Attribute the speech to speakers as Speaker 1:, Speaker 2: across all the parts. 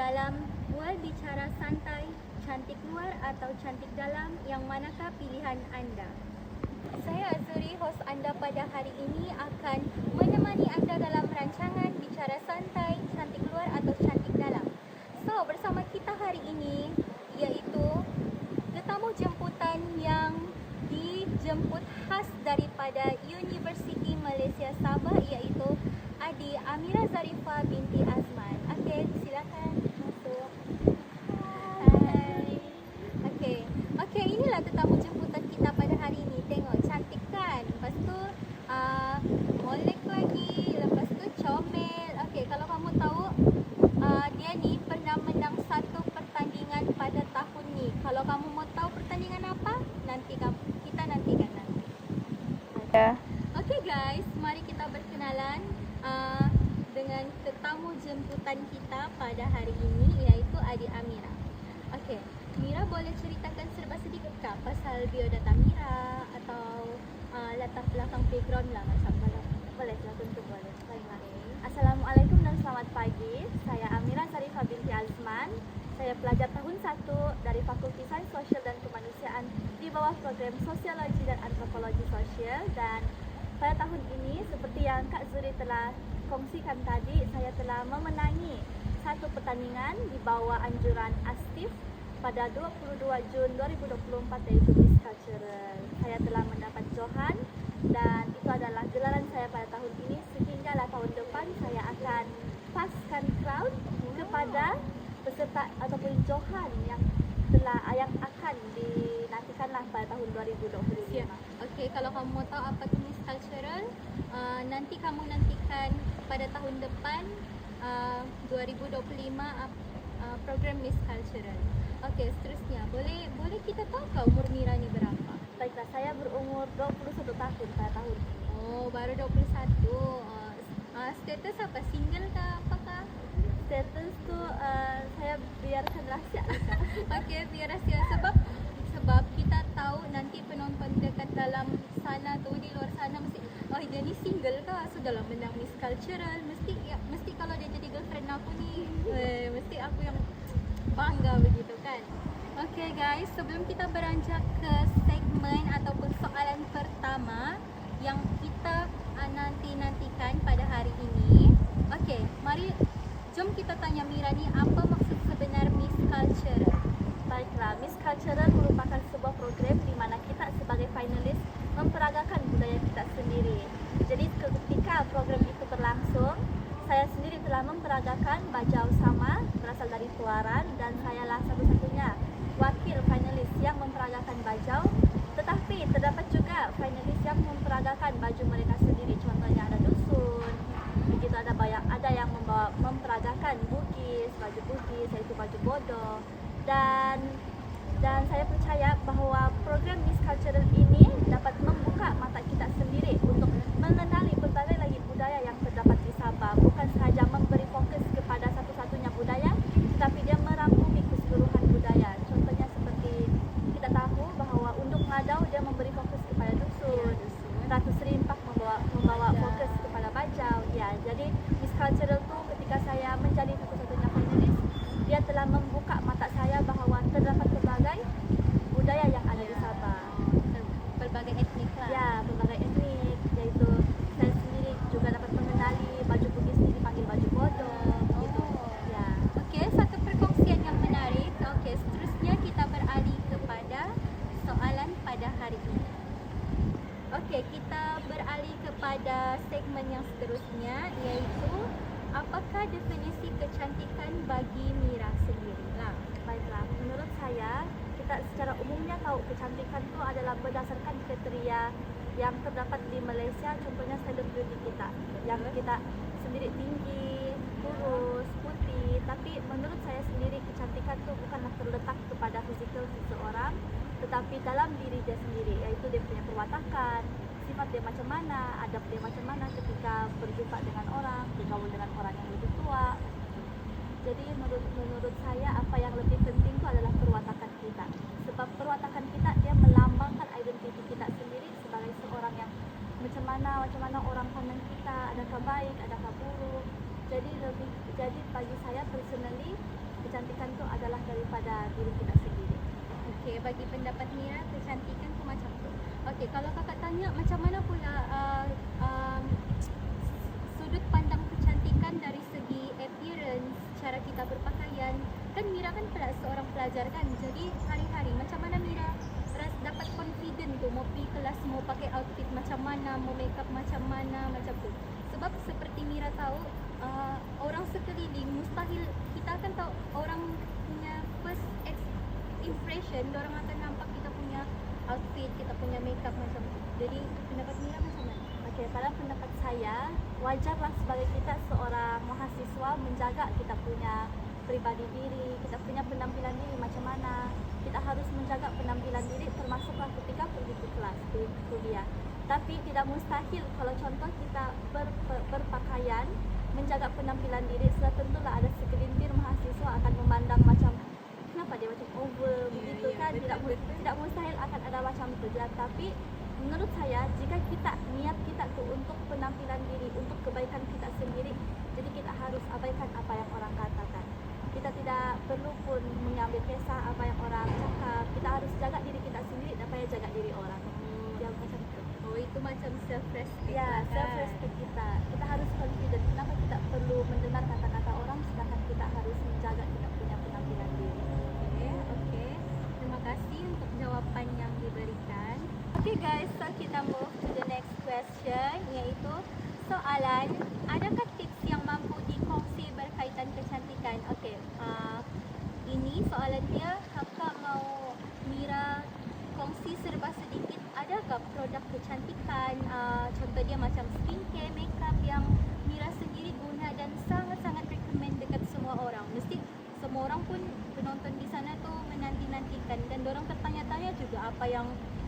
Speaker 1: dalam World Bicara Santai, cantik luar atau cantik dalam, yang manakah pilihan anda? Saya Azuri, host anda pada hari ini, akan menemani anda dalam rancangan Bicara Santai, cantik luar atau cantik dalam. So, bersama kita hari ini iaitu tetamu jemputan yang dijemput khas daripada Universiti Malaysia Sabah, iaitu Adi Amira Zarifah binti Azman. Okey, silakan masuk. Hai. Okey, inilah tetamu jemputan kita pada hari ini. Tengok, cantik kan? Lepas tu molek lagi. Lepas tu comel. Okey, kalau kamu tahu, dia ni pernah menang satu pertandingan pada tahun ni. Kalau kamu mau tahu pertandingan apa, kita nantikan nanti. Okey guys, mari kita berkenalan dengan tetamu jemputan kita pada hari ini, iaitu Adi Amira. Okey, Mira boleh ceritakan serba sedikit kah pasal biodata Mira atau latar belakang background lah, macam kalau boleh, tentu boleh. Baiklah.
Speaker 2: Assalamualaikum dan selamat pagi. Saya Amira Zarifah binti Azman. Saya pelajar tahun 1 dari Fakulti Sains Sosial dan Kemanusiaan di bawah program Sosiologi dan Antropologi Sosial. Dan pada tahun ini, seperti yang Kak Zuri telah kongsikan tadi, saya telah memenangi satu pertandingan di bawah anjuran ASTIF pada 22 Jun 2024, yaitu Miss Cultural. Saya telah mendapat johan dan itu adalah gelaran saya pada tahun ini, sehinggalah tahun depan saya akan paskan crown kepada peserta ataupun johan yang akan dinantikanlah pada tahun 2025.
Speaker 1: Okey, kalau kamu mau tahu apa tu Miss Cultural, nanti kamu nantikan pada tahun depan 2025 program Miss Cultural. Okey, seterusnya boleh kita tahu kau umur Mira ni berapa?
Speaker 2: Baiklah, saya berumur 21 tahun pada tahun ini.
Speaker 1: Oh, baru 21. Status apa? Single kah? Apakah?
Speaker 2: Status tu saya biarkan rahsia.
Speaker 1: Okey, biar rahsia. Sebab kita tahu nanti penonton dekat dalam sana tu, di luar sana mesti, oh dia ni single kah? Sudahlah menang Miss Cultural. Mesti kalau dia jadi girlfriend aku ni, mesti aku yang bangga begitu kan. Okey guys, sebelum kita beranjak ke segmen ataupun soalan pertama yang kita nantikan pada hari ini. Okey, jom kita tanya Mira ni, apa maksud sebenar Miss Cultural?
Speaker 2: Baiklah, Miss Cultural merupakan sebuah program di mana kita sebagai finalis memperagakan budaya kita sendiri. Jadi ketika program itu berlangsung, saya sendiri telah memperagakan bajau sama berasal dari Tuaran, dan sayalah satu-satunya wakil finalis yang memperagakan bajau. Tetapi terdapat juga finalis yang memperagakan baju mereka sendiri. Contohnya ada dusun, begitu ada yang memperagakan bugis, baju bugis, yaitu baju bodoh. Dan saya percaya bahawa program Miss Cultural ini dapat membuka mata kita sendiri untuk mengenali berbagai lagi budaya yang terdapat di Sabah. Bukan sahaja memberi fokus kepada satu-satunya budaya, tetapi dia merangkumi keseluruhan budaya. Contohnya seperti kita tahu bahawa Unduk Ngadau dia memberi fokus kepada dusun, Ratu Serimpak membawa fokus kepada bajau. Ya, jadi Miss Cultural tu ketika saya menjadi satu-satunya finalis, dia telah membuka mata saya bahawa terdapat berbagai budaya yang ada di Sabah.
Speaker 1: Berbagai etnik lah.
Speaker 2: Ya, berbagai etnik, iaitu saya sendiri juga dapat mengenali baju bugis ini dipanggil baju bodoh. Gitu. Ya.
Speaker 1: Okey, satu perkongsian yang menarik. Okey, seterusnya kita beralih kepada soalan pada hari ini. Okey, kita beralih kepada segmen yang seterusnya, iaitu apakah definisi kecantikan bagi Mira sendiri?
Speaker 2: Baiklah, menurut saya, kita secara umumnya tahu kecantikan itu adalah berdasarkan kriteria yang terdapat di Malaysia. Contohnya selebriti kita, yang kita sendiri tinggi, kurus, putih. Tapi menurut saya sendiri, kecantikan itu bukanlah terletak kepada fizikal seseorang, tetapi dalam diri dia sendiri, iaitu dia punya perwatakan, sifat dia macam mana, adab dia macam mana ketika berjumpa dengan orang, bergaul dengan orang yang lebih tua. Jadi menurut saya, apa yang lebih penting itu adalah perwatakan kita. Sebab perwatakan kita, dia melambangkan identiti kita sendiri sebagai seorang yang macam mana orang pandang kita, adakah baik, adakah buruk. Jadi bagi saya personally, kecantikan itu adalah daripada diri kita sendiri.
Speaker 1: Okey, bagi pendapat Mira, kecantikan tu macam tu. Okey, kalau kakak tanya macam mana pula sudut pandang kecantikan dari segi appearance, cara kita berpakaian. Kan Mira kan seorang pelajar kan. Jadi hari-hari macam mana Mira dapat confident tu mau pergi kelas, mau pakai outfit macam mana, mau makeup macam mana, macam tu. Sebab seperti Mira tahu, orang sekeliling mustahil kita akan tahu orang punya first impression, orang akan nampak kita punya outfit, kita punya makeup macam tu. Jadi pendapat Mira macam mana?
Speaker 2: Okey, pada pendapat saya, wajarlah sebagai kita seorang mahasiswa menjaga kita punya pribadi diri, kita punya penampilan diri macam mana. Kita harus menjaga penampilan diri termasuklah ketika pergi ke kelas, pergi ke kuliah. Tapi tidak mustahil kalau contoh kita berpakaian, menjaga penampilan diri, sudah tentulah ada segelintir mahasiswa akan memandang macam kenapa dia macam over begitu kan. Tidak mustahil akan ada macam itu. Tapi menurut saya, jika kita niat kita tu untuk penampilan diri, untuk kebaikan kita sendiri, jadi kita harus abaikan apa yang orang katakan. Kita tidak perlu pun mengambil kisah apa yang orang cakap. Kita harus jaga diri kita sendiri daripada jaga diri orang. Yang macam itu.
Speaker 1: Oh, itu macam self-respect.
Speaker 2: Ya, self-respect kita. Kita harus confident. Kenapa kita perlu mendengar kata-kata orang sedangkan kita harus menjaga kita punya penampilan diri.
Speaker 1: Okey. Terima kasih untuk jawapan yang diberikan. Okay guys, so kita move to the next question, iaitu soalan, adakah tips yang mampu dikongsi berkaitan kecantikan? Okey, ini soalan dia, kakak mau Mira kongsi serba sedikit, adakah produk kecantikan, contoh dia macam skincare, makeup yang Mira sendiri guna dan sangat-sangat recommend dekat semua orang. Mesti semua orang pun, penonton di sana tu menanti-nantikan dan dorang tertanya-tanya juga apa yang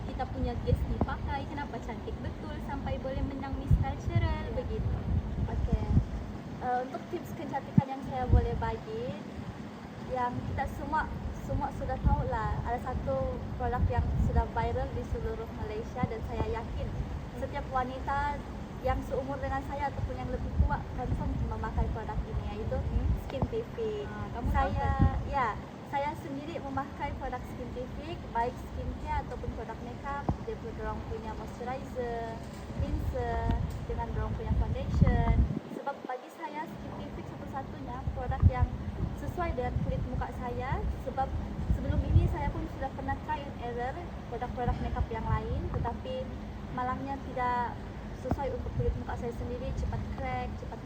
Speaker 1: kita punya guest ni pakai, kenapa cantik betul sampai boleh menang Miss Cultural, begitu.
Speaker 2: Okey. Untuk tips kecantikan yang saya boleh bagi, yang kita semua sudah tahu lah, ada satu produk yang sudah viral di seluruh Malaysia dan saya yakin setiap wanita yang seumur dengan saya ataupun yang lebih tua confirm memakai produk ini, yaitu Skintific. Saya sendiri memakai produk Skintific, baik skincare ataupun produk makeup. Dia punya moisturizer, cleanser, dengan dorong punya foundation. Sebab bagi saya Skintific satu-satunya produk yang sesuai dengan kulit muka saya. Sebab sebelum ini saya pun sudah pernah try and error produk-produk makeup yang lain, tetapi malangnya tidak sesuai untuk kulit muka saya sendiri, cepat crack, cepat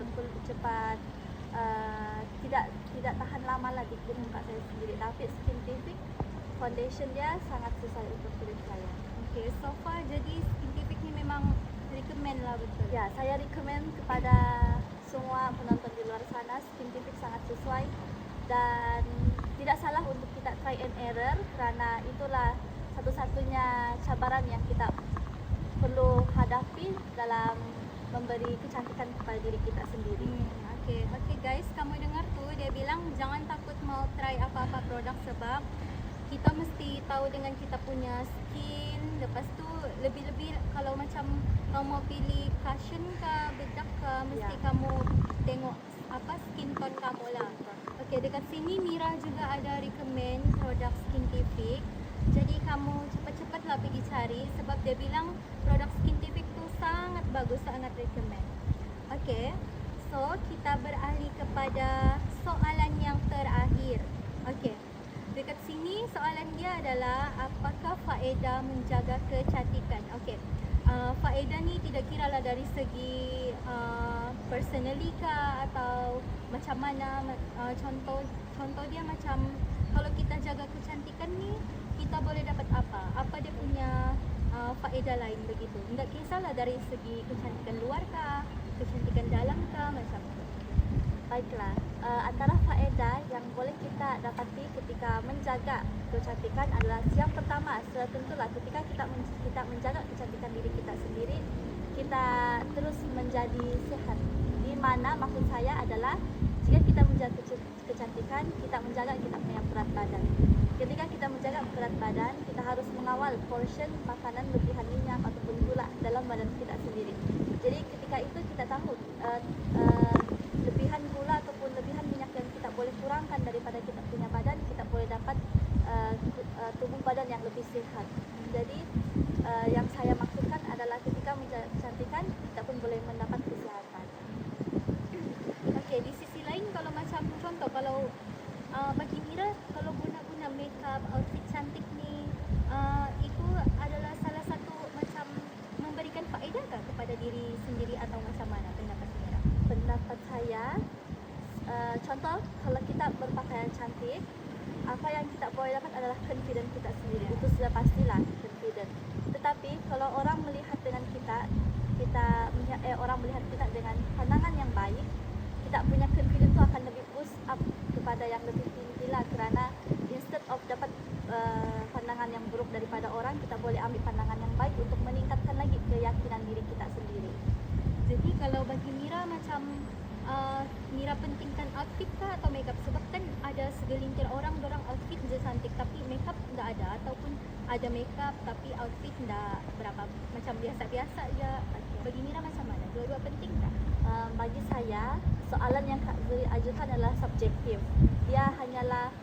Speaker 2: tidak tahan lama lah di kulit muka saya sendiri. Tapi Skintific foundation dia sangat sesuai untuk kulit saya.
Speaker 1: Okay, so far jadi Skintific ni memang recommend lah, betul?
Speaker 2: Ya, saya recommend kepada semua penonton di luar sana, Skintific sangat sesuai dan tidak salah untuk kita try and error, kerana itulah satu-satunya cabaran yang kita perlu hadapi dalam memberi kecantikan kepada diri kita sendiri.
Speaker 1: Okay guys, kamu dengar tu, dia bilang jangan takut mau try apa-apa produk sebab kita mesti tahu dengan kita punya skin. Lepas tu lebih-lebih kalau macam kamu mau pilih cushion ke, bedak ke, mesti kamu tengok apa skin tone kamu lah. Okay, dekat sini Mira juga ada recommend produk Skintific. Jadi kamu cepat-cepatlah pergi cari sebab dia bilang produk Skintific tu sangat bagus, sangat recommend. Okay, so kita beralih kepada soalan yang terakhir. Okay, dekat sini soalan dia adalah apakah faedah menjaga kecantikan? Okay, faedah ni tidak kira lah dari segi personally kah atau macam mana. Contoh dia macam kalau kita jaga kecantikan ni, kita boleh dapat apa dia punya faedah lain begitu. Tidak kisahlah dari segi kecantikan luar kah, kecantikan dalam kah, macam tu.
Speaker 2: Baiklah, antara faedah yang boleh kita dapati ketika menjaga kecantikan adalah yang pertama, tentulah ketika kita menjaga kecantikan diri kita sendiri, kita terus menjadi sehat. Di mana maksud saya adalah jika kita menjaga kecantikan, kita menjaga kita punya berat badan. Ketika kita menjaga berat badan, kita harus mengawal portion makanan lebihan minyak ataupun gula dalam badan kita sendiri. Jadi ketika itu kita tahu lebihan gula ataupun lebihan minyak yang kita boleh kurangkan daripada kita punya
Speaker 1: contoh kalau bagi Mira, kalau guna-guna makeup, outfit cantik ni, itu adalah salah satu macam memberikan faedah kah kepada diri sendiri atau macam mana pendapat Mira?
Speaker 2: Pendapat saya, contoh kalau kita berpakaian cantik, apa yang kita boleh dapat adalah confidence kita sendiri. Itu sudah pastilah confident. Tetapi kalau orang melihat dengan orang melihat kita dengan pandangan yang baik, kita punya confidence itu akan lebih boost up kepada yang lebih tinggi lah. Kerana instead of dapat pandangan yang buruk daripada orang, kita boleh ambil pandangan yang baik untuk meningkatkan lagi keyakinan diri kita sendiri.
Speaker 1: Jadi kalau bagi Mira macam Mira pentingkan outfit kah atau makeup? Sebab kan ada segelintir orang outfit je cantik tapi makeup tak ada, ataupun ada makeup tapi outfit tak berapa, macam biasa-biasa je. Bagi Mira macam mana? Dua-dua penting tak?
Speaker 2: Bagi saya, soalan yang Kak Zuri ajukan adalah subjektif. Dia hanyalah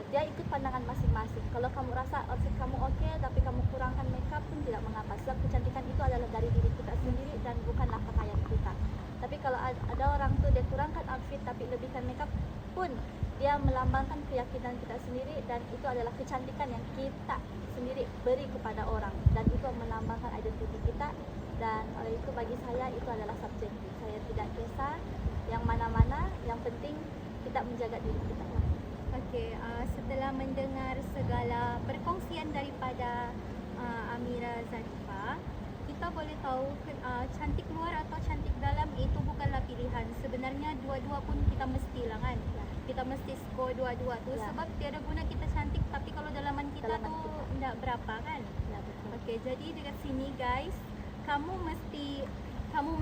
Speaker 2: dia ikut pandangan masing-masing. Kalau kamu rasa outfit kamu okey tapi kamu kurangkan makeup pun tidak mengapa. Sebab kecantikan itu adalah dari diri kita sendiri dan bukanlah pakaian kita. Tapi kalau ada orang tu dia kurangkan outfit tapi lebihkan makeup pun, dia melambangkan keyakinan kita sendiri dan itu adalah kecantikan yang kita sendiri beri kepada orang dan itu melambangkan identiti kita. Dan oleh itu bagi saya itu adalah subjektif. Saya tidak kisah yang mana-mana, yang penting kita menjaga diri kita.
Speaker 1: Okey, setelah mendengar segala perkongsian daripada Amira Zarifah, kita boleh tahu cantik luar atau cantik dalam itu bukanlah pilihan. Sebenarnya dua-dua pun kita mestilah kan. Kita mesti score dua-dua tu sebab tiada guna kita cantik tapi kalau dalaman kita tu tidak berapa kan. Okey, jadi dekat sini guys, kamu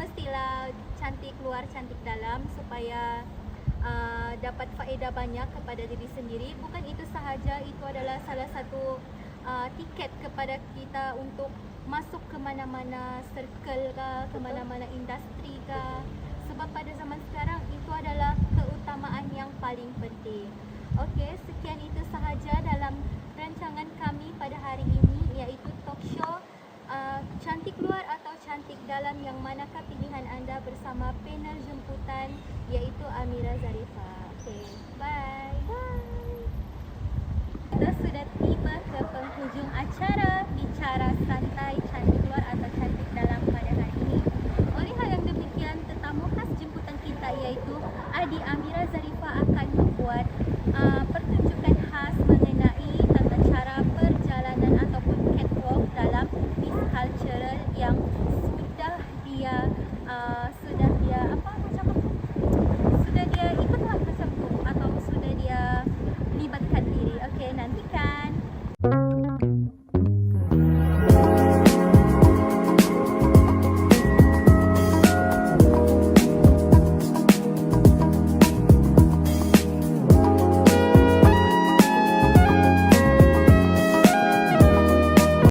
Speaker 1: mestilah cantik luar cantik dalam supaya dapat faedah banyak kepada diri sendiri. Bukan itu sahaja, itu adalah salah satu tiket kepada kita untuk masuk ke mana-mana circle ke, ke mana-mana industri ke. Sebab pada zaman sekarang itu adalah keutamaan yang paling penting. Okey, sekian itu sahaja dalam rancangan kami pada hari ini, iaitu talk show cantik luar atau cantik dalam, yang manakah pilihan anda, bersama panel jemputan iaitu Amira Zarifah. Okey, bye. Kita sudah tiba ke penghujung acara bicara santai cantik luar atau cantik dalam pada hari ini. Oleh hal yang demikian, tetamu khas jemputan kita iaitu Adik Amira Zarifah akan membuat pertunjukan